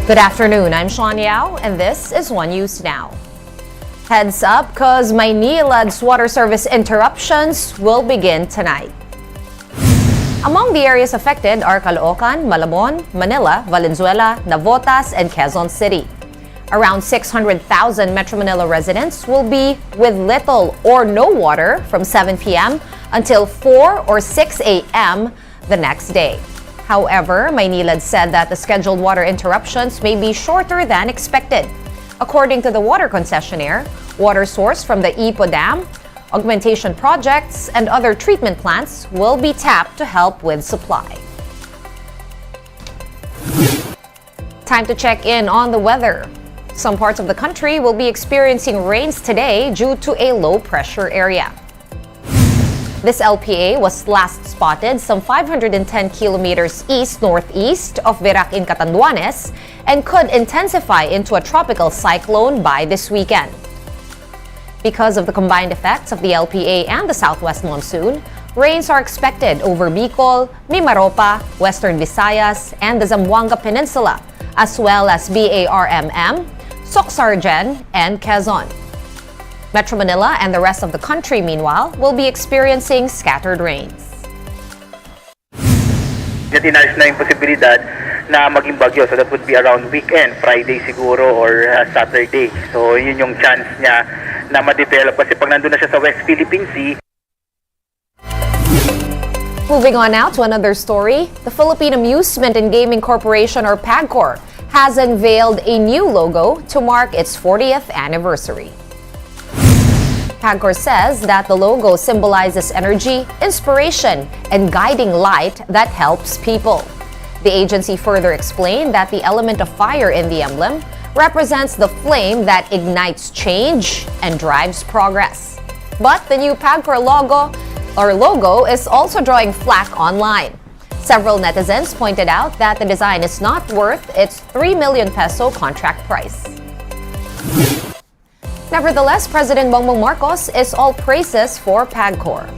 Good afternoon, I'm Sean Yao, and this is One News Now. Heads up, cause Maynilad's water service interruptions will begin tonight. Among the areas affected are Caloocan, Malabon, Manila, Valenzuela, Navotas, and Quezon City. Around 600,000 Metro Manila residents will be with little or no water from 7 p.m. until 4 or 6 a.m. the next day. However, Maynilad said that the scheduled water interruptions may be shorter than expected. According to the water concessionaire, water sourced from the Ipo Dam, augmentation projects, and other treatment plants will be tapped to help with supply. Time to check in on the weather. Some parts of the country will be experiencing rains today due to a low-pressure area. This LPA was last spotted some 510 kilometers east-northeast of Verac in Catanduanes and could intensify into a tropical cyclone by this weekend. Because of the combined effects of the LPA and the southwest monsoon, rains are expected over Bicol, Mimaropa, Western Visayas, and the Zamboanga Peninsula, as well as BARMM, Soxargen, and Quezon. Metro Manila and the rest of the country, meanwhile, will be experiencing scattered rains. Inaayos na yung posibilidad na maging bagyo. So that would be around weekend, Friday siguro or Saturday. So yun yung chance niya na ma-develop kasi pag nandun na siya sa West Philippine Sea. Moving on now to another story, the Philippine Amusement and Gaming Corporation, or PAGCOR, has unveiled a new logo to mark its 40th anniversary. PAGCOR says that the logo symbolizes energy, inspiration, and guiding light that helps people. The agency further explained that the element of fire in the emblem represents the flame that ignites change and drives progress. But the new PAGCOR logo is also drawing flack online. Several netizens pointed out that the design is not worth its 3 million peso contract price. Nevertheless, President Bongbong Marcos is all praises for PAGCOR.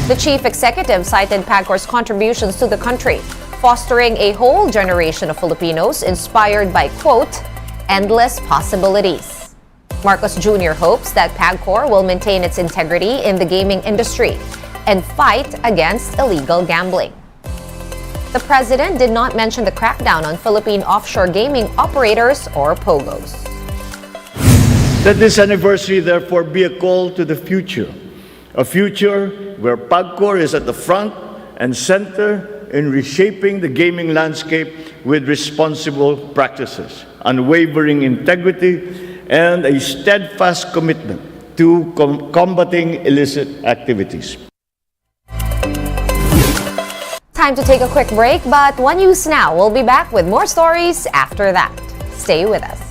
The chief executive cited PAGCOR's contributions to the country, fostering a whole generation of Filipinos inspired by, quote, endless possibilities. Marcos Jr. hopes that PAGCOR will maintain its integrity in the gaming industry and fight against illegal gambling. The president did not mention the crackdown on Philippine offshore gaming operators or POGOs. Let this anniversary therefore be a call to the future, a future where PAGCOR is at the front and center in reshaping the gaming landscape with responsible practices, unwavering integrity, and a steadfast commitment to combating illicit activities. Time to take a quick break, but One News Now will be back with more stories after that. Stay with us.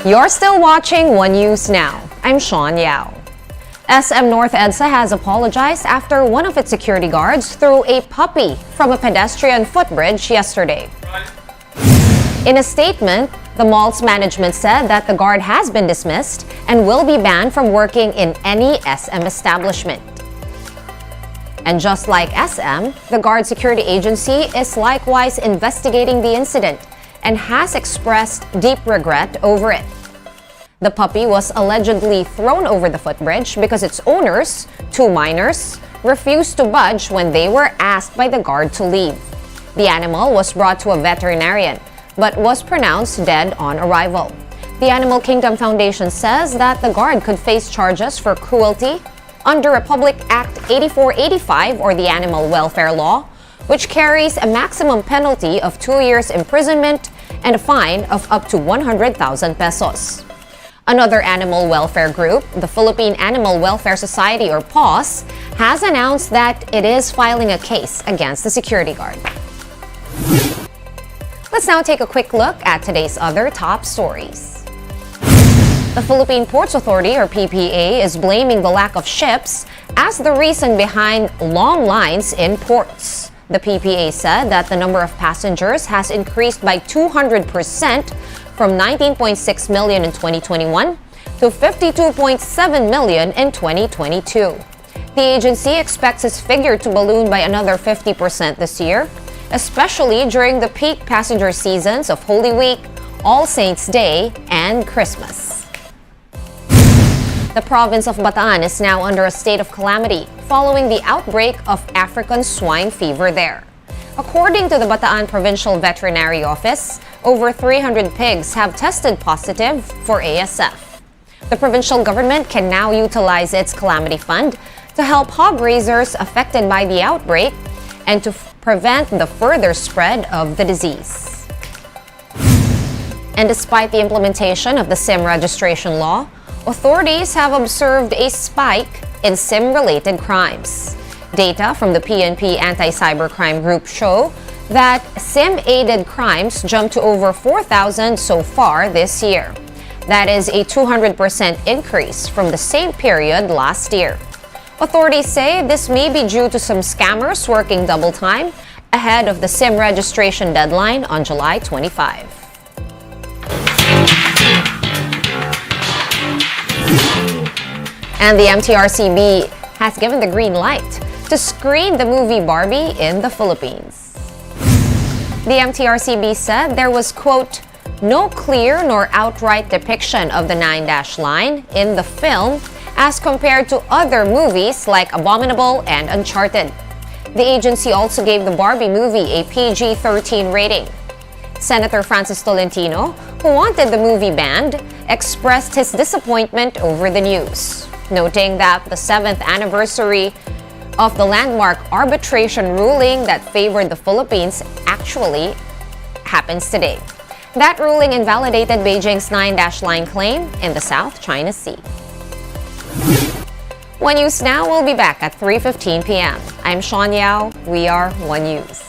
You're still watching One News Now. I'm Sean Yao. SM North EDSA has apologized after one of its security guards threw a puppy from a pedestrian footbridge yesterday. In a statement, the mall's management said that the guard has been dismissed and will be banned from working in any SM establishment. And just like SM, the guard security agency is likewise investigating the incident and has expressed deep regret over it. The puppy was allegedly thrown over the footbridge because its owners, 2 minors, refused to budge when they were asked by the guard to leave. The animal was brought to a veterinarian, but was pronounced dead on arrival. The Animal Kingdom Foundation says that the guard could face charges for cruelty under Republic Act 8485 or the Animal Welfare Law, which carries a maximum penalty of 2 years imprisonment and a fine of up to 100,000 pesos. Another animal welfare group, the Philippine Animal Welfare Society or PAWS, has announced that it is filing a case against the security guard. Let's now take a quick look at today's other top stories. The Philippine Ports Authority or PPA is blaming the lack of ships as the reason behind long lines in ports. The PPA said that the number of passengers has increased by 200% from 19.6 million in 2021 to 52.7 million in 2022. The agency expects its figure to balloon by another 50% this year, especially during the peak passenger seasons of Holy Week, All Saints' Day, and Christmas. The province of Bataan is now under a state of calamity following the outbreak of African swine fever there. According to the Bataan Provincial Veterinary Office, over 300 pigs have tested positive for ASF. The provincial government can now utilize its calamity fund to help hog raisers affected by the outbreak and to prevent the further spread of the disease. And despite the implementation of the SIM registration law, authorities have observed a spike in SIM-related crimes. Data from the PNP Anti-Cybercrime Group show that SIM-aided crimes jumped to over 4,000 so far this year. That is a 200% increase from the same period last year. Authorities say this may be due to some scammers working double time ahead of the SIM registration deadline on July 25. And the MTRCB has given the green light to screen the movie Barbie in the Philippines. The MTRCB said there was, quote, no clear nor outright depiction of the 9-dash line in the film as compared to other movies like Abominable and Uncharted. The agency also gave the Barbie movie a PG-13 rating. Senator Francis Tolentino, who wanted the movie banned, expressed his disappointment over the news, noting that the 7th anniversary of the landmark arbitration ruling that favored the Philippines actually happens today. That ruling invalidated Beijing's 9-dash line claim in the South China Sea. One News Now will be back at 3:15 p.m. I'm Sean Yao. We are One News.